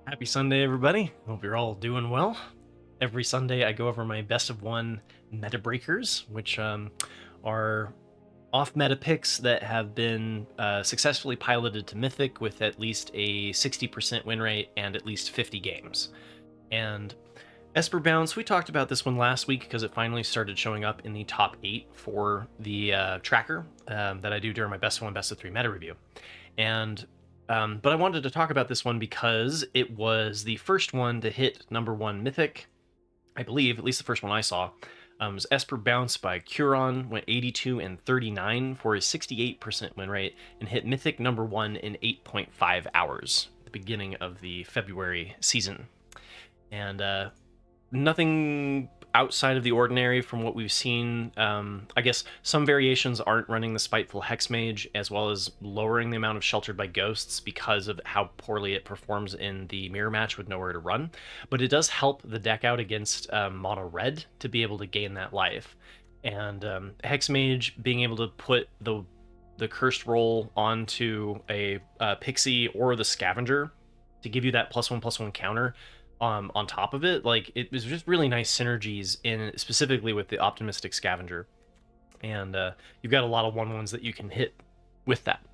Happy Sunday, everybody. Hope you're all doing well. Every Sunday, I go over my best of one meta breakers, which are off meta picks that have been successfully piloted to Mythic with at least a 60% win rate and at least 50 games. And Esper Bounce, we talked about this one last week because it finally started showing up in the top 8 for the tracker that I do during my best of one, best of 3 meta review. And but I wanted to talk about this one because it was the first one to hit #1 Mythic, I believe, at least the first one I saw. It was Esper Bounce by Curon, went 82 and 39 for a 68% win rate, and hit Mythic #1 in 8.5 hours at the beginning of the February season. And nothing outside of the ordinary from what we've seen. I guess some variations aren't running the Spiteful Hexmage, as well as lowering the amount of Sheltered by Ghosts because of how poorly it performs in the mirror match with nowhere to run. But it does help the deck out against mono red to be able to gain that life. And Hexmage being able to put the cursed roll onto a Pixie or the Scavenger to give you that +1/+1 counter on top of it, like, it was just really nice synergies in specifically with the Optimistic Scavenger, and you've got a lot of 1/1s that you can hit with that.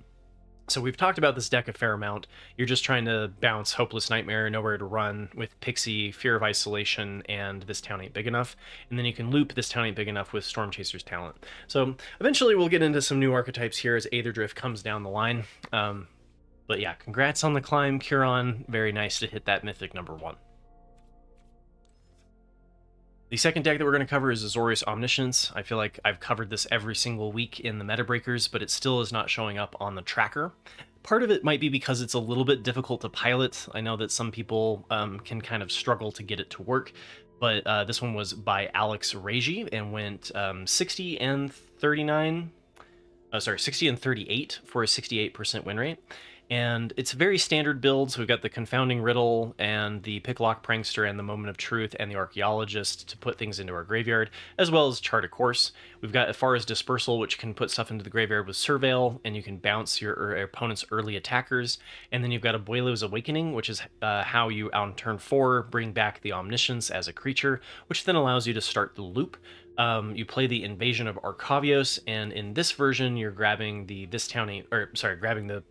So we've talked about this deck a fair amount. You're just trying to bounce Hopeless Nightmare, Nowhere to Run with Pixie, Fear of Isolation, and This Town Ain't Big Enough, and then you can loop This Town Ain't Big Enough with Storm Chaser's Talent. So eventually we'll get into some new archetypes here as Aether Drift comes down the line. But yeah, congrats on the climb, Curon. Very nice to hit that Mythic #1. The second deck that we're going to cover is Azorius Omniscience. I feel like I've covered this every single week in the meta breakers, but it still is not showing up on the tracker. Part of it might be because it's a little bit difficult to pilot. I know that some people can kind of struggle to get it to work, but this one was by Alex Regi and went 60 and 38 for a 68% win rate. And it's a very standard build, so we've got the Confounding Riddle and the Picklock Prankster and the Moment of Truth and the Archaeologist to put things into our graveyard, as well as Chart a Course. We've got Afara's Dispersal, which can put stuff into the graveyard with Surveil, and you can bounce your opponent's early attackers. And then you've got Abuelo's Awakening, which is how you, on turn 4, bring back the Omniscience as a creature, which then allows you to start the loop. You play the Invasion of Arcavios, and in this version, you're grabbing the grabbing the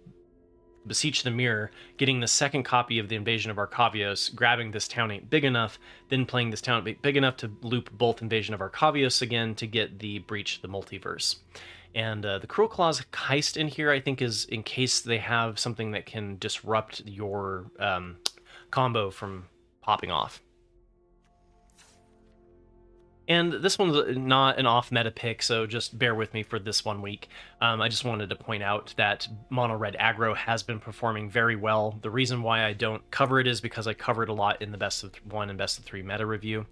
Beseech the Mirror, getting the second copy of the Invasion of Arcavios, grabbing This Town Ain't Big Enough, then playing This Town Ain't Big Enough to loop both Invasion of Arcavios again to get the Breach the Multiverse. And the Cruel Claws heist in here, I think, is in case they have something that can disrupt your combo from popping off. And this one's not an off-meta pick, so just bear with me for this 1 week. I just wanted to point out that Mono Red Aggro has been performing very well. The reason why I don't cover it is because I cover it a lot in the Best of 1 and Best of 3 meta review.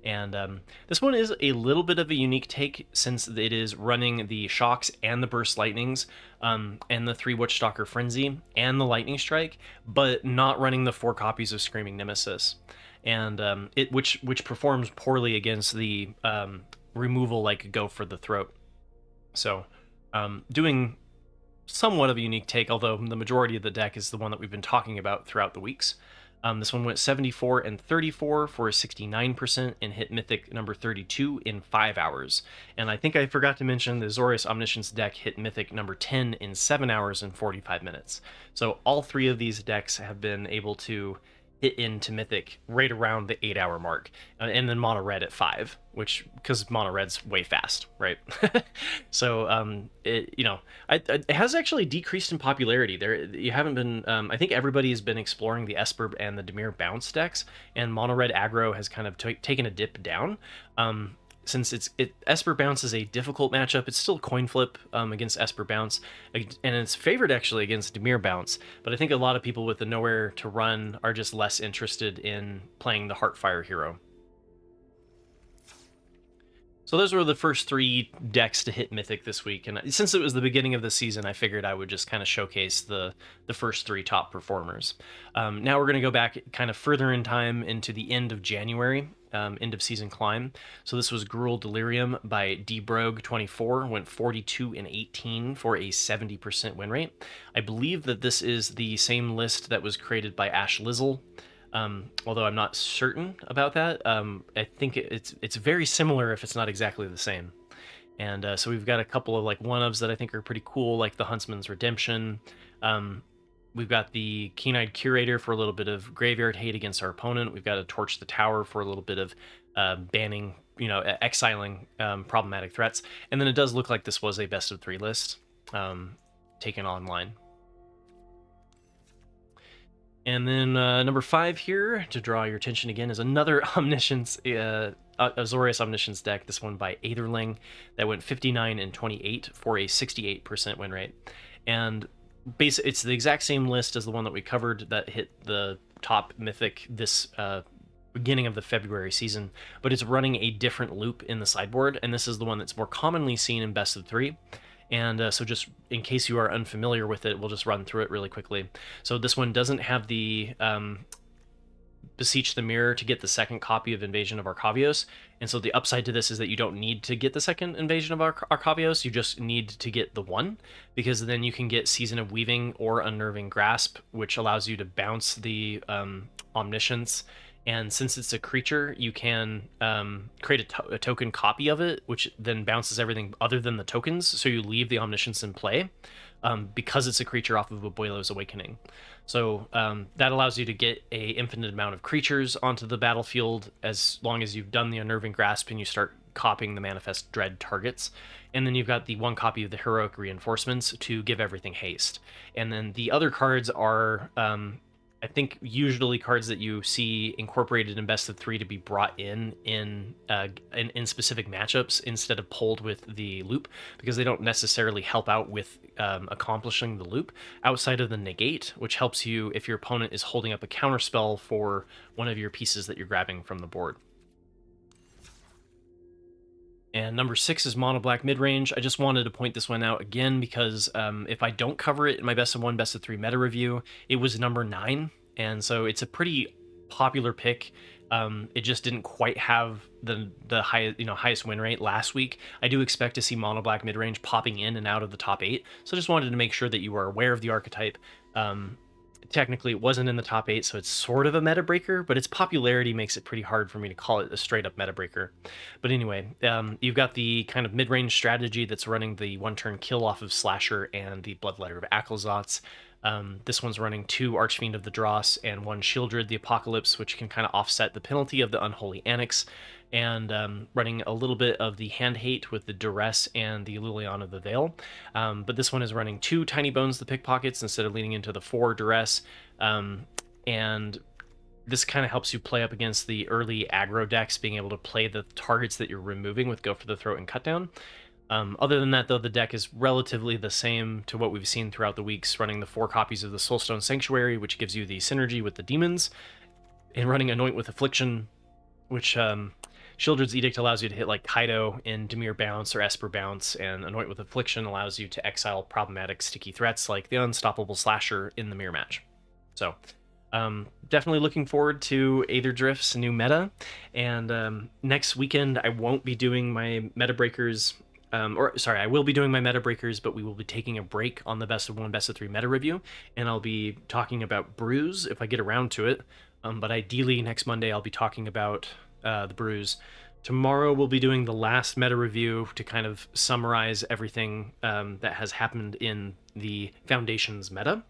And this one is a little bit of a unique take since it is running the Shocks and the Burst Lightnings, and the 3 Witchstalker Frenzy and the Lightning Strike, but not running the 4 copies of Screaming Nemesis. And which performs poorly against the removal like Go for the Throat. So doing somewhat of a unique take, although the majority of the deck is the one that we've been talking about throughout the weeks. This one went 74 and 34 for a 69% and hit Mythic #32 in 5 hours. And I think I forgot to mention the Azorius Omniscience deck hit Mythic #10 in 7 hours and 45 minutes. So all 3 of these decks have been able to hit into Mythic right around the 8-hour mark, and then Mono Red at 5, which, because Mono Red's way fast, right? So it has actually decreased in popularity. You haven't been, I think everybody has been exploring the Esper and the Dimir Bounce decks, and Mono Red Aggro has kind of taken a dip down. Since Esper Bounce is a difficult matchup, it's still coin flip against Esper Bounce, and it's favored actually against Dimir Bounce, but I think a lot of people with the Nowhere to Run are just less interested in playing the Heartfire hero. So those were the first 3 decks to hit Mythic this week, and since it was the beginning of the season, I figured I would just kind of showcase the first 3 top performers. Now we're going to go back kind of further in time into the end of January, end of season climb. So this was Gruul Delirium by dbrogue24, went 42 and 18 for a 70% win rate. I believe that this is the same list that was created by Ash Lizzle. although I'm not certain about that. I think it's very similar if it's not exactly the same. And so we've got a couple of like one-ofs that I think are pretty cool, like the Huntsman's Redemption. We've got the Keen-Eyed Curator for a little bit of graveyard hate against our opponent. We've got a Torch the Tower for a little bit of banning, exiling problematic threats. And then it does look like this was a best of 3 list taken online. And then number 5 here, to draw your attention again, is another Omniscience, Azorius Omniscience deck, this one by Aetherling, that went 59 and 28 for a 68% win rate. And it's the exact same list as the one that we covered that hit the top Mythic this beginning of the February season, but it's running a different loop in the sideboard, and this is the one that's more commonly seen in best of 3. And so just in case you are unfamiliar with it, we'll just run through it really quickly. So this one doesn't have the Beseech the Mirror to get the second copy of Invasion of Arcavios. And so the upside to this is that you don't need to get the second Invasion of Arcavios, you just need to get the one, because then you can get Season of Weaving or Unnerving Grasp, which allows you to bounce the Omniscience. And since it's a creature, you can create a token copy of it, which then bounces everything other than the tokens, so you leave the Omniscience in play, because it's a creature off of Abuelo's Awakening. So that allows you to get a infinite amount of creatures onto the battlefield as long as you've done the Unnerving Grasp and you start copying the Manifest Dread targets. And then you've got the one copy of the Heroic Reinforcements to give everything haste. And then the other cards are... I think usually cards that you see incorporated in best of 3 to be brought in specific matchups instead of pulled with the loop, because they don't necessarily help out with accomplishing the loop outside of the negate, which helps you if your opponent is holding up a counterspell for one of your pieces that you're grabbing from the board. And number 6 is Mono Black Midrange. I just wanted to point this one out again because if I don't cover it in my best of 1, best of 3 meta review, it was number 9, and so it's a pretty popular pick. It just didn't quite have the highest win rate last week. I do expect to see Mono Black Midrange popping in and out of the top 8, so I just wanted to make sure that you were aware of the archetype. Technically it wasn't in the top 8, so it's sort of a meta breaker, but its popularity makes it pretty hard for me to call it a straight up meta breaker. But anyway, you've got the kind of mid-range strategy that's running the 1-turn kill off of Slasher and the Bloodletter of Acklezotz. This one's running 2 Archfiend of the Dross and 1 Shieldred the Apocalypse, which can kind of offset the penalty of the Unholy Annex, and running a little bit of the Hand Hate with the Duress and the Liliana of the Veil. But this one is running 2 Tiny Bones the Pickpockets instead of leaning into the 4 Duress. And this kind of helps you play up against the early aggro decks, being able to play the targets that you're removing with Go for the Throat and Cut Down. Other than that, though, the deck is relatively the same to what we've seen throughout the weeks, running the 4 copies of the Soulstone Sanctuary, which gives you the synergy with the demons, and running Anoint with Affliction, which Shieldred's Edict allows you to hit like Kaido in Dimir Bounce or Esper Bounce, and Anoint with Affliction allows you to exile problematic sticky threats like the Unstoppable Slasher in the mirror match. So definitely looking forward to Aether Drift's new meta, and next weekend I won't be doing my meta breakers. I will be doing my meta breakers, but we will be taking a break on the best of 1, best of 3 meta review, and I'll be talking about Brews if I get around to it. But ideally next Monday I'll be talking about the Brews. Tomorrow we'll be doing the last meta review to kind of summarize everything that has happened in the Foundations meta,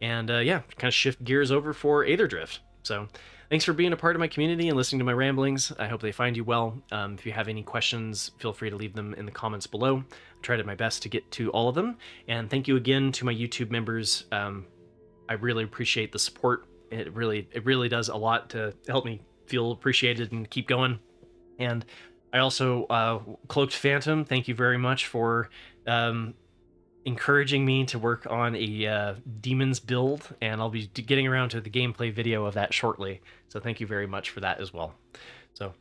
and kind of shift gears over for Aether Drift. So thanks for being a part of my community and listening to my ramblings. I hope they find you well. If you have any questions, feel free to leave them in the comments below. I tried my best to get to all of them. And thank you again to my YouTube members. I really appreciate the support. It really does a lot to help me feel appreciated and keep going. And I also, Cloaked Phantom, thank you very much for encouraging me to work on a demons build, and I'll be getting around to the gameplay video of that shortly, so thank you very much for that as well. So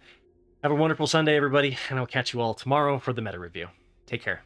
have a wonderful Sunday, everybody, and I'll catch you all tomorrow for the meta review. Take care.